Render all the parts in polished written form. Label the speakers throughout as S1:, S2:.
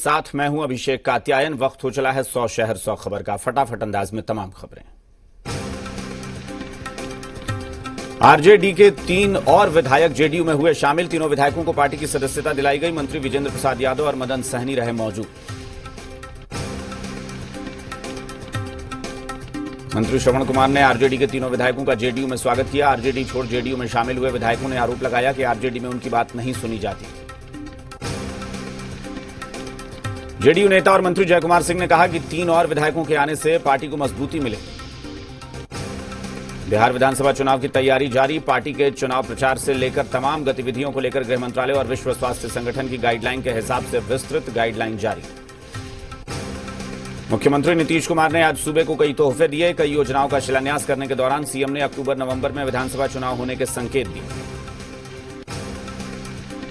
S1: साथ मैं हूं अभिषेक कात्यायन। वक्त हो चला है 100 शहर 100 खबर का। फटाफट अंदाज में तमाम खबरें। आरजेडी के 3 और विधायक जेडीयू में हुए शामिल। तीनों विधायकों को पार्टी की सदस्यता दिलाई गई। मंत्री विजेंद्र प्रसाद यादव और मदन सहनी रहे मौजूद। मंत्री श्रवण कुमार ने आरजेडी के तीनों विधायकों का जेडीयू में स्वागत किया। आरजेडी छोड़ जेडीयू में शामिल हुए विधायकों ने आरोप लगाया कि आरजेडी में उनकी बात नहीं सुनी जाती। जेडीयू नेता और मंत्री जयकुमार सिंह ने कहा कि 3 और विधायकों के आने से पार्टी को मजबूती मिलेगी। बिहार विधानसभा चुनाव की तैयारी जारी। पार्टी के चुनाव प्रचार से लेकर तमाम गतिविधियों को लेकर गृह मंत्रालय और विश्व स्वास्थ्य संगठन की गाइडलाइन के हिसाब से विस्तृत गाइडलाइन जारी। मुख्यमंत्री नीतीश कुमार ने आज सूबे को कई तोहफे दिए। कई योजनाओं का शिलान्यास करने के दौरान सीएम ने अक्टूबर-नवंबर में विधानसभा चुनाव होने के संकेत दिए।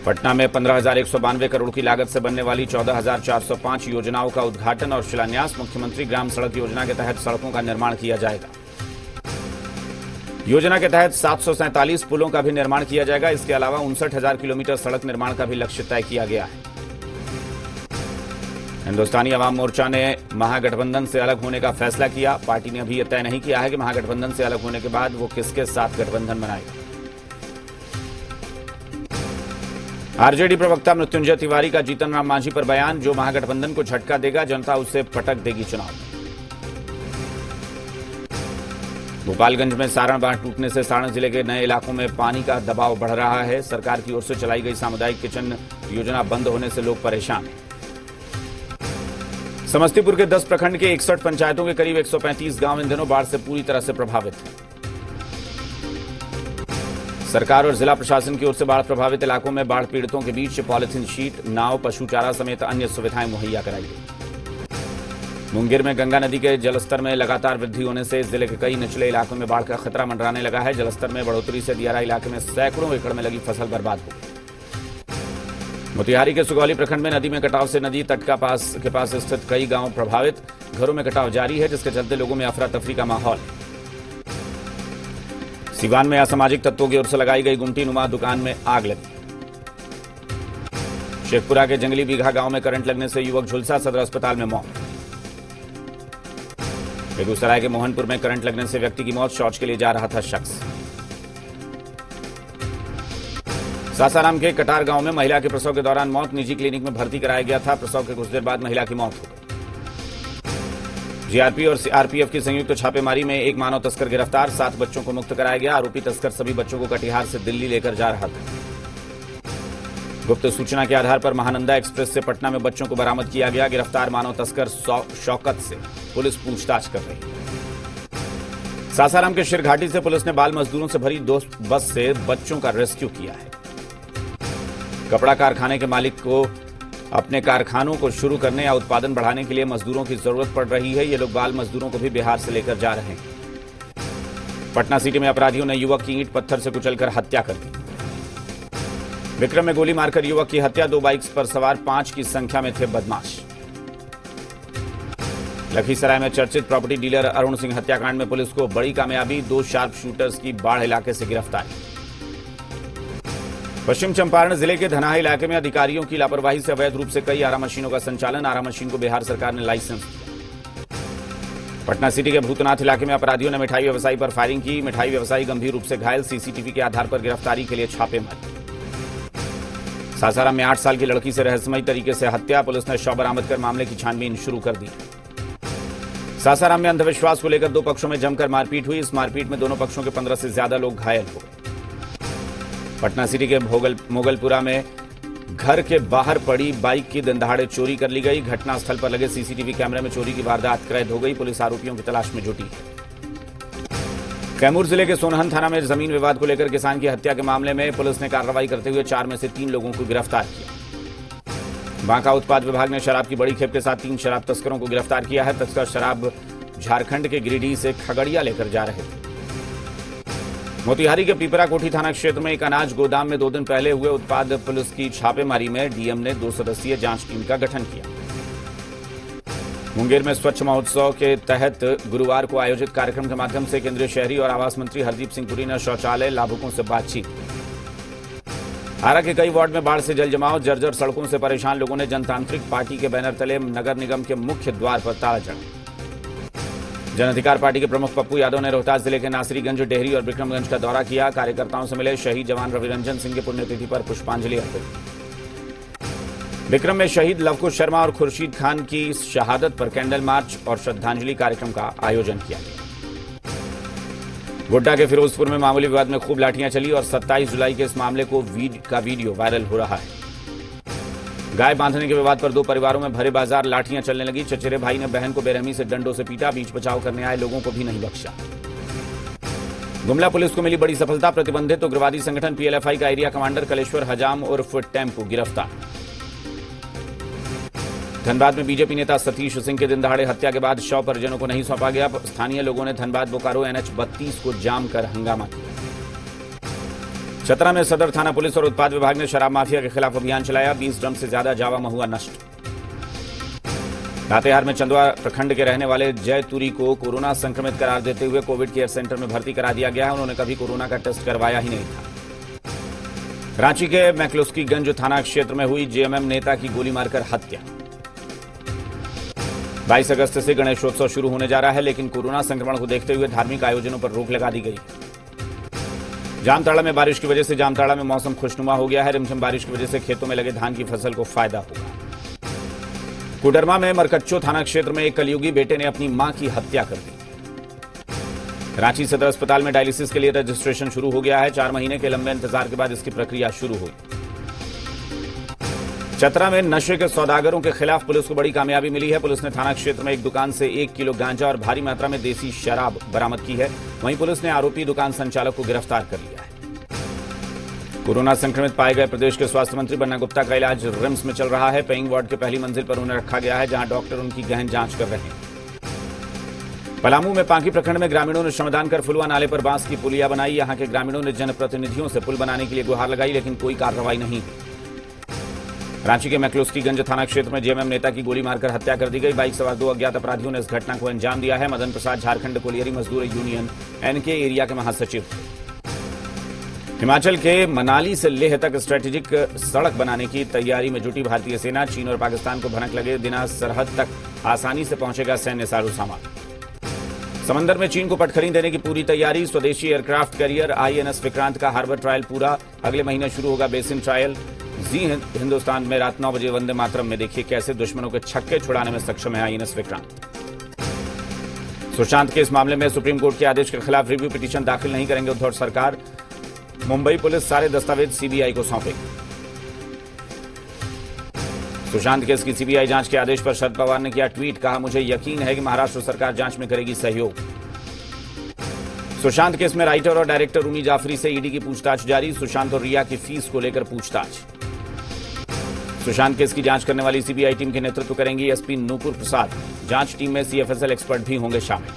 S1: पटना में 15,192 करोड़ की लागत से बनने वाली 14,405 योजनाओं का उद्घाटन और शिलान्यास। मुख्यमंत्री ग्राम सड़क योजना के तहत सड़कों का निर्माण किया जाएगा। योजना के तहत 747 पुलों का भी निर्माण किया जाएगा। इसके अलावा 59,000 किलोमीटर सड़क निर्माण का भी लक्ष्य तय किया गया है। हिंदुस्तानी अवाम मोर्चा ने महागठबंधन से अलग होने का फैसला किया। पार्टी ने अभी यह तय नहीं किया है कि महागठबंधन से अलग होने के बाद वो किसके साथ गठबंधन बनाएगा। आरजेडी प्रवक्ता मृत्युंजय तिवारी का जीतन राम मांझी पर बयान। जो महागठबंधन को झटका देगा, जनता उसे पटक देगी चुनाव में। गोपालगंज में सारण बांध टूटने से सारण जिले के नए इलाकों में पानी का दबाव बढ़ रहा है। सरकार की ओर से चलाई गई सामुदायिक किचन योजना बंद होने से लोग परेशान हैं। समस्तीपुर के 10 प्रखंड के 61 पंचायतों के करीब 135 गांव इन दिनों बाढ़ से पूरी तरह से प्रभावित हैं। सरकार और जिला प्रशासन की ओर से बाढ़ प्रभावित इलाकों में बाढ़ पीड़ितों के बीच पॉलिथीन शीट, नाव, पशु चारा समेत अन्य सुविधाएं मुहैया कराई गई। मुंगेर में गंगा नदी के जलस्तर में लगातार वृद्धि होने से जिले के कई निचले इलाकों में बाढ़ का खतरा मंडराने लगा है। जलस्तर में बढ़ोतरी से दियारा इलाके में सैकड़ों एकड़ में लगी फसल बर्बाद हो गई। मोतिहारी के सुगौली प्रखंड में नदी में कटाव से नदी तट के पास स्थित कई गांव प्रभावित। घरों में कटाव जारी है, जिसके चलते लोगों में अफरा तफरी का माहौल है। सिवान में असामाजिक तत्वों की ओर से लगाई गई गुमटी नुमा दुकान में आग लगी। शेखपुरा के जंगली बीघा गांव में करंट लगने से युवक झुलसा, सदर अस्पताल में मौत। बेगूसराय के मोहनपुर में करंट लगने से व्यक्ति की मौत, शौच के लिए जा रहा था शख्स। सासाराम के कटार गांव में महिला के प्रसव के दौरान मौत, निजी क्लिनिक में भर्ती कराया गया था। प्रसव के कुछ देर बाद महिला की मौत हो गई। जीआरपी और सीआरपीएफ की संयुक्त छापेमारी में एक मानव तस्कर गिरफ्तार। 7 बच्चों को मुक्त कराया गया। आरोपी तस्कर सभी बच्चों को कटिहार से दिल्ली लेकर जा रहा था। गुप्त सूचना के आधार पर महानंदा एक्सप्रेस से पटना में बच्चों को बरामद किया गया। गिरफ्तार मानव तस्कर शौकत से पुलिस पूछताछ कर रही है। सासाराम के शिरघाटी से पुलिस ने बाल मजदूरों से भरी 2 बस से बच्चों का रेस्क्यू किया है। कपड़ा कारखाने के मालिक को अपने कारखानों को शुरू करने या उत्पादन बढ़ाने के लिए मजदूरों की जरूरत पड़ रही है। ये लोग बाल मजदूरों को भी बिहार से लेकर जा रहे हैं। पटना सिटी में अपराधियों ने युवक की ईंट पत्थर से कुचलकर हत्या कर दी। विक्रम में गोली मारकर युवक की हत्या। 2 बाइक्स पर सवार 5 की संख्या में थे बदमाश। लखीसराय में चर्चित प्रॉपर्टी डीलर अरुण सिंह हत्याकांड में पुलिस को बड़ी कामयाबी। 2 शार्प शूटर्स की बाढ़ इलाके से गिरफ्तारी। पश्चिम चंपारण जिले के धनाहा इलाके में अधिकारियों की लापरवाही से अवैध रूप से कई आरा मशीनों का संचालन। आरा मशीन को बिहार सरकार ने लाइसेंस दिया। पटना सिटी के भूतनाथ इलाके में अपराधियों ने मिठाई व्यवसायी पर फायरिंग की। मिठाई व्यवसायी गंभीर रूप से घायल। सीसीटीवी के आधार पर गिरफ्तारी के लिए छापेमारी। सासाराम में 8 साल की लड़की से रहस्यमयी तरीके से हत्या। पुलिस ने शव बरामद कर मामले की छानबीन शुरू कर दी। सासाराम में अंधविश्वास को लेकर 2 पक्षों में जमकर मारपीट हुई। इस मारपीट में दोनों पक्षों के 15 से ज्यादा लोग घायल हो गए। पटना सिटी के मोगलपुरा में घर के बाहर पड़ी बाइक की दिनदहाड़े चोरी कर ली गई। घटनास्थल पर लगे सीसीटीवी कैमरे में चोरी की वारदात कैद हो गई। पुलिस आरोपियों की तलाश में जुटी है। कैमूर जिले के सोनहन थाना में जमीन विवाद को लेकर किसान की हत्या के मामले में पुलिस ने कार्रवाई करते हुए 4 में से 3 लोगों को गिरफ्तार किया। बांका उत्पाद विभाग ने शराब की बड़ी खेप के साथ 3 शराब तस्करों को गिरफ्तार किया है। तस्कर शराब झारखंड के गिरिडीह से खगड़िया लेकर जा रहे थे। मोतिहारी के पीपरा कोठी थाना क्षेत्र में एक अनाज गोदाम में 2 दिन पहले हुए उत्पाद पुलिस की छापेमारी में डीएम ने 2 सदस्यीय जांच टीम का गठन किया। मुंगेर में स्वच्छ महोत्सव के तहत गुरुवार को आयोजित कार्यक्रम के माध्यम से केंद्रीय शहरी और आवास मंत्री हरदीप सिंह पुरी ने शौचालय लाभुकों से बातचीत। आरा के कई वार्ड में बाढ़ से जल जमाव, जर्जर सड़कों से परेशान लोगों ने जनतांत्रिक पार्टी के बैनर तले नगर निगम के मुख्य द्वार पर ताला जड़ा। जन अधिकार पार्टी के प्रमुख पप्पू यादव ने रोहतास जिले के नासरीगंज, डेहरी और विक्रमगंज का दौरा किया। कार्यकर्ताओं से मिले, शहीद जवान रविरंजन सिंह की पुण्यतिथि पर पुष्पांजलि अर्पित। विक्रम में शहीद लवकुश शर्मा और खुर्शीद खान की शहादत पर कैंडल मार्च और श्रद्धांजलि कार्यक्रम का आयोजन किया गया। गोड्डा के फिरोजपुर में मामूली विवाद में खूब लाठियां चली और 27 जुलाई के इस मामले का वीडियो वायरल हो रहा है। गाय बांधने के विवाद पर दो परिवारों में भरे बाजार लाठियां चलने लगी। चचेरे भाई ने बहन को बेरहमी से डंडों से पीटा। बीच बचाव करने आए लोगों को भी नहीं बख्शा। गुमला पुलिस को मिली बड़ी सफलता। प्रतिबंधित उग्रवादी संगठन पीएलएफआई का एरिया कमांडर कलेश्वर हजाम उर्फ टेम्पू गिरफ्तार। धनबाद में बीजेपी नेता सतीश सिंह के दिन दहाड़े हत्या के बाद शव परिजनों को नहीं सौंपा गया। स्थानीय लोगों ने धनबाद बोकारो NH 32 को जाम कर हंगामा किया। चतरा में सदर थाना पुलिस और उत्पाद विभाग ने शराब माफिया के खिलाफ अभियान चलाया। 20 ड्रम से ज्यादा जावा महुआ नष्ट। लातेहार में चंदवा प्रखंड के रहने वाले जय तुरी को कोरोना संक्रमित करार देते हुए कोविड केयर सेंटर में भर्ती करा दिया गया है। उन्होंने कभी कोरोना का टेस्ट करवाया ही नहीं था। रांची के मैक्लोस्कीगंज थाना क्षेत्र में हुई जेएमएम नेता की गोली मारकर हत्या। 22 अगस्त से गणेशोत्सव शुरू होने जा रहा है, लेकिन कोरोना संक्रमण को देखते हुए धार्मिक आयोजनों पर रोक लगा दी गई। जामताड़ा में बारिश की वजह से जामताड़ा में मौसम खुशनुमा हो गया है। रिमझिम बारिश की वजह से खेतों में लगे धान की फसल को फायदा होगा। कोडरमा में मरकच्चो थाना क्षेत्र में एक कलयुगी बेटे ने अपनी मां की हत्या कर दी। रांची सदर अस्पताल में डायलिसिस के लिए रजिस्ट्रेशन शुरू हो गया है। 4 महीने के लंबे इंतजार के बाद इसकी प्रक्रिया शुरू हुई। चतरा में नशे के सौदागरों के खिलाफ पुलिस को बड़ी कामयाबी मिली है। पुलिस ने थाना क्षेत्र में एक दुकान से 1 किलो गांजा और भारी मात्रा में देसी शराब बरामद की है। वहीं पुलिस ने आरोपी दुकान संचालक को गिरफ्तार कर लिया है। कोरोना संक्रमित पाए गए प्रदेश के स्वास्थ्य मंत्री बन्ना गुप्ता का इलाज रिम्स में चल रहा है। पेइंग वार्ड के पहली मंजिल पर उन्हें रखा गया है, जहां डॉक्टर उनकी गहन जांच कर रहे हैं। पलामू में पांकी प्रखंड में ग्रामीणों ने श्रमदान कर फुलवा नाले पर बांस की पुलिया बनाई। यहां के ग्रामीणों ने जनप्रतिनिधियों से पुल बनाने के लिए गुहार लगाई, लेकिन कोई कार्रवाई नहीं। रांची के मैक्लोस्कीगंज थाना क्षेत्र में जेएमएम नेता की गोली मारकर हत्या कर दी गई। बाइक सवार 2 अज्ञात अपराधियों ने इस घटना को अंजाम दिया है। मदन प्रसाद झारखंड कोलियरी मजदूर यूनियन NK एरिया के महासचिव। हिमाचल के मनाली से लेह तक स्ट्रेटेजिक सड़क बनाने की तैयारी में जुटी भारतीय सेना। चीन और पाकिस्तान को भनक लगे बिना सरहद तक आसानी से पहुंचेगा सैन्य साजो सामान। समंदर में चीन को पटखनी देने की पूरी तैयारी। स्वदेशी एयरक्राफ्ट कैरियर INS विक्रांत का हार्बर ट्रायल पूरा। अगले महीने शुरू होगा बेसिन ट्रायल। जी हिंदुस्तान में रात 9 बजे वंदे मातरम में देखिए कैसे दुश्मनों के छक्के छुड़ाने में सक्षम है INS विक्रांत। सुशांत के इस मामले में सुप्रीम कोर्ट के आदेश के खिलाफ रिव्यू पिटीशन दाखिल नहीं करेंगे उद्धव सरकार। मुंबई पुलिस सारे दस्तावेज CBI को सौंपेगी। सुशांत केस की CBI जांच के आदेश पर शरद पवार ने किया ट्वीट। कहा, मुझे यकीन है कि महाराष्ट्र सरकार जांच में करेगी सहयोग। सुशांत केस में राइटर और डायरेक्टर रूमी जाफरी से ED की पूछताछ जारी। सुशांत और रिया की फीस को लेकर पूछताछ। सुशांत केस की जांच करने वाली CBI टीम के नेतृत्व करेंगी SP नूपुर प्रसाद। जांच टीम में CFSL एक्सपर्ट भी होंगे शामिल।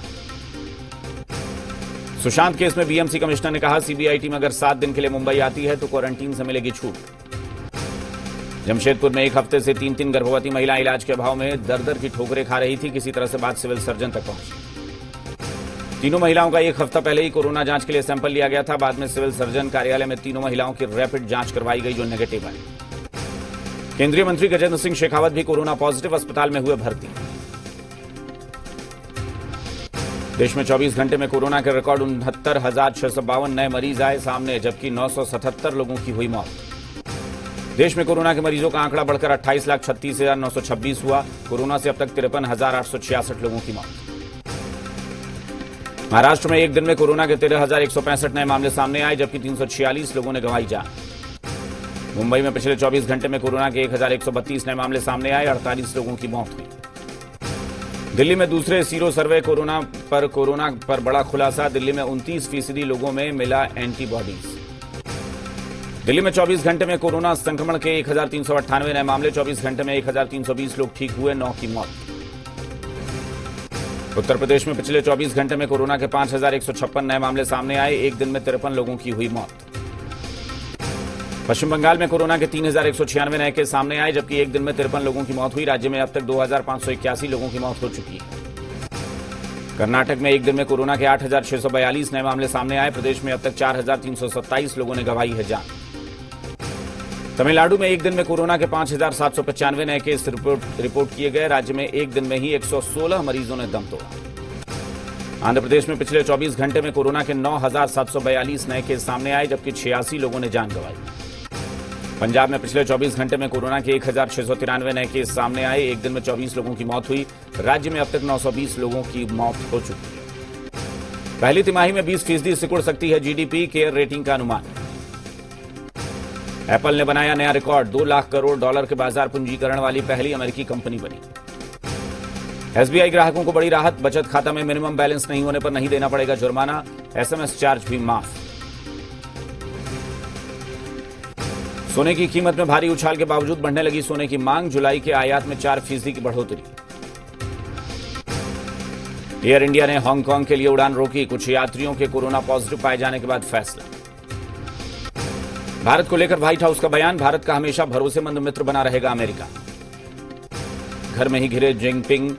S1: सुशांत केस में BMC कमिश्नर ने कहा, CBI टीम अगर 7 दिन के लिए मुंबई आती है तो क्वारंटीन से मिलेगी छूट। जमशेदपुर में 1 हफ्ते से 3 गर्भवती महिलाएं इलाज के अभाव में दर की ठोकरें खा रही थी। किसी तरह से बात सिविल सर्जन तक पहुंची। तीनों महिलाओं का 1 हफ्ता पहले ही कोरोना जांच के लिए सैंपल लिया गया था। बाद में सिविल सर्जन कार्यालय में तीनों महिलाओं की रैपिड जांच करवाई गई, जो नेगेटिव आई। केंद्रीय मंत्री गजेंद्र सिंह शेखावत भी कोरोना पॉजिटिव, अस्पताल में हुए भर्ती। देश में 24 घंटे में कोरोना के रिकॉर्ड 69,652 नए मरीज आए सामने, जबकि 977 लोगों की हुई मौत। देश में कोरोना के मरीजों का आंकड़ा बढ़कर 28,36,926 हुआ। कोरोना से अब तक 53,866 लोगों की मौत। महाराष्ट्र में एक दिन में कोरोना के 13,165 नए मामले सामने आए, जबकि 346 लोगों ने गंवाई जान। मुंबई में पिछले 24 घंटे में कोरोना के 1,132 नए मामले सामने आए, 48 लोगों की मौत हुई। दिल्ली में दूसरे सीरो सर्वे कोरोना पर बड़ा खुलासा। दिल्ली में 29% लोगों में मिला एंटीबॉडीज। दिल्ली में 24 घंटे में कोरोना संक्रमण के 1,398 नए मामले। 24 घंटे में 1,320 लोग ठीक हुए, 9 की मौत। उत्तर प्रदेश में पिछले 24 घंटे में कोरोना के 5,156 नए मामले सामने आए। एक दिन में 53 लोगों की हुई मौत। पश्चिम बंगाल में कोरोना के 3,196 नए केस सामने आए, जबकि एक दिन में 53 लोगों की मौत हुई। राज्य में अब तक 2,581 लोगों की मौत हो चुकी है। कर्नाटक में एक दिन में कोरोना के 8,642 नए मामले सामने आए। प्रदेश में अब तक 4,327 लोगों ने गंवाई है जान। तमिलनाडु में एक दिन में कोरोना के 5,795 नए केस रिपोर्ट किए गए। राज्य में एक दिन में ही 116 मरीजों ने दम तोड़ा। आंध्र प्रदेश में पिछले 24 घंटे में कोरोना के 9,742 नए केस सामने आए, जबकि 86 लोगों ने जान गंवाई। पंजाब में पिछले 24 घंटे में कोरोना के 1,693 नए केस सामने आए। एक दिन में 24 लोगों की मौत हुई। राज्य में अब तक 920 लोगों की मौत हो चुकी है। पहली तिमाही में 20% सिकुड़ सकती है जीडीपी, केयर रेटिंग का अनुमान। एप्पल ने बनाया नया रिकॉर्ड, $2 लाख करोड़ के बाजार पूंजीकरण वाली पहली अमेरिकी कंपनी बनी। एसबीआई ग्राहकों को बड़ी राहत, बचत खाता में मिनिमम बैलेंस नहीं होने पर नहीं देना पड़ेगा जुर्माना, एसएमएस चार्ज भी माफ। सोने की कीमत में भारी उछाल के बावजूद बढ़ने लगी सोने की मांग। जुलाई के आयात में 4% की बढ़ोतरी। एयर इंडिया ने हांगकांग के लिए उड़ान रोकी, कुछ यात्रियों के कोरोना पॉजिटिव पाए जाने के बाद फैसला। भारत को लेकर व्हाइट हाउस का बयान, भारत का हमेशा भरोसेमंद मित्र बना रहेगा अमेरिका। घर में ही घिरे जिनपिंग,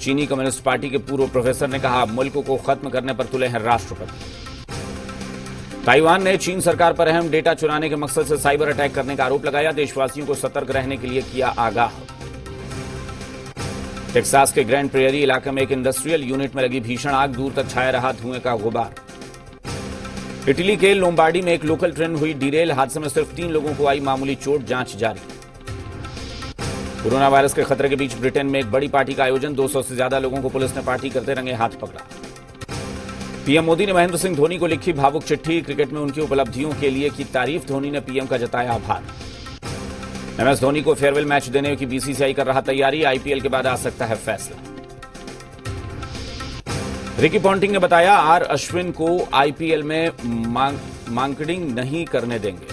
S1: चीनी कम्युनिस्ट पार्टी के पूर्व प्रोफेसर ने कहा, मुल्क को खत्म करने पर तुले हैं राष्ट्रपति। ताइवान ने चीन सरकार पर अहम डेटा चुराने के मकसद से साइबर अटैक करने का आरोप लगाया, देशवासियों को सतर्क रहने के लिए किया आगाह। टेक्सास के ग्रैंड प्रेयरी इलाके में एक इंडस्ट्रियल यूनिट में लगी भीषण आग, दूर तक छाया रहा धुएं का गुबार। इटली के लोम्बार्डी में एक लोकल ट्रेन हुई डिरेल, हादसे में सिर्फ 3 लोगों को आई मामूली चोट, जांच जारी। कोरोना वायरस के खतरे के बीच ब्रिटेन में एक बड़ी पार्टी का आयोजन, 200 से ज्यादा लोगों को पुलिस ने पार्टी करते रंगे हाथ पकड़ा। पीएम मोदी ने महेंद्र सिंह धोनी को लिखी भावुक चिट्ठी, क्रिकेट में उनकी उपलब्धियों के लिए की तारीफ। धोनी ने पीएम का जताया आभार। एमएस धोनी को फेयरवेल मैच देने की बीसीसीआई कर रहा तैयारी, आईपीएल के बाद आ सकता है फैसला। रिकी पॉन्टिंग ने बताया, आर अश्विन को आईपीएल में मार्केटिंग नहीं करने देंगे।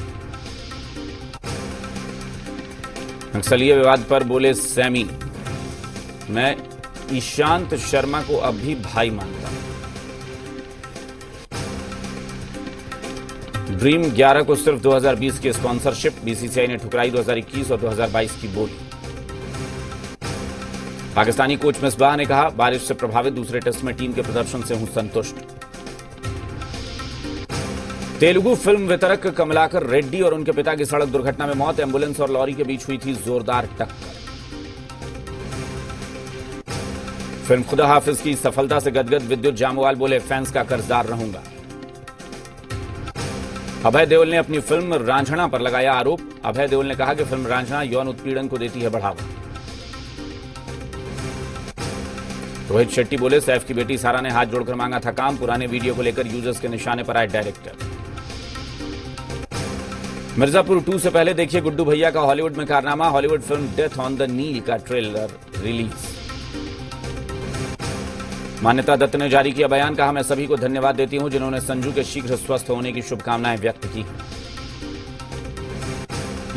S1: नक्सलीय विवाद पर बोले सैमी, मैं ईशांत शर्मा को अब भी भाई मानता हूं। ड्रीम 11 को सिर्फ 2020 की स्पॉन्सरशिप, बीसीसीआई ने ठुकराई 2021 और 2022 की बोली। पाकिस्तानी कोच मिसबाह ने कहा, बारिश से प्रभावित दूसरे टेस्ट में टीम के प्रदर्शन से हूं संतुष्ट। तेलुगु फिल्म वितरक कमलाकर रेड्डी और उनके पिता की सड़क दुर्घटना में मौत, एम्बुलेंस और लॉरी के बीच हुई थी जोरदार टक्कर। फिल्म खुदा हाफिज की सफलता से गदगद विद्युत जामवाल बोले, फैंस का कर्जदार रहूंगा। अभय देओल ने अपनी फिल्म रांझना पर लगाया आरोप। अभय देओल ने कहा कि फिल्म रांझना यौन उत्पीड़न को देती है बढ़ावा। रोहित शेट्टी बोले, सैफ की बेटी सारा ने हाथ जोड़कर मांगा था काम, पुराने वीडियो को लेकर यूजर्स के निशाने पर आए डायरेक्टर। मिर्जापुर 2 से पहले देखिए गुड्डू भैया का हॉलीवुड में कारनामा, Hollywood film death on the Nile का ट्रेलर रिलीज। मान्यता दत्त ने जारी किया बयान, कहा, मैं सभी को धन्यवाद देती हूं जिन्होंने संजू के शीघ्र स्वस्थ होने की शुभकामनाएं व्यक्त की।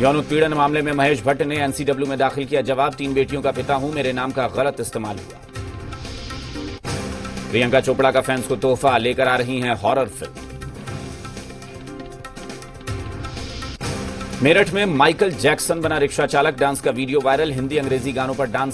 S1: यौन उत्पीड़न मामले में महेश भट्ट ने एनसीडब्ल्यू में दाखिल किया जवाब, 3 बेटियों का पिता हूं, मेरे नाम का गलत इस्तेमाल हुआ। प्रियंका चोपड़ा का फैंस को तोहफा, लेकर आ रही हैं हॉरर फिल्म। मेरठ में माइकल जैक्सन बना रिक्शा चालक, डांस का वीडियो वायरल, हिंदी अंग्रेजी गानों पर डांस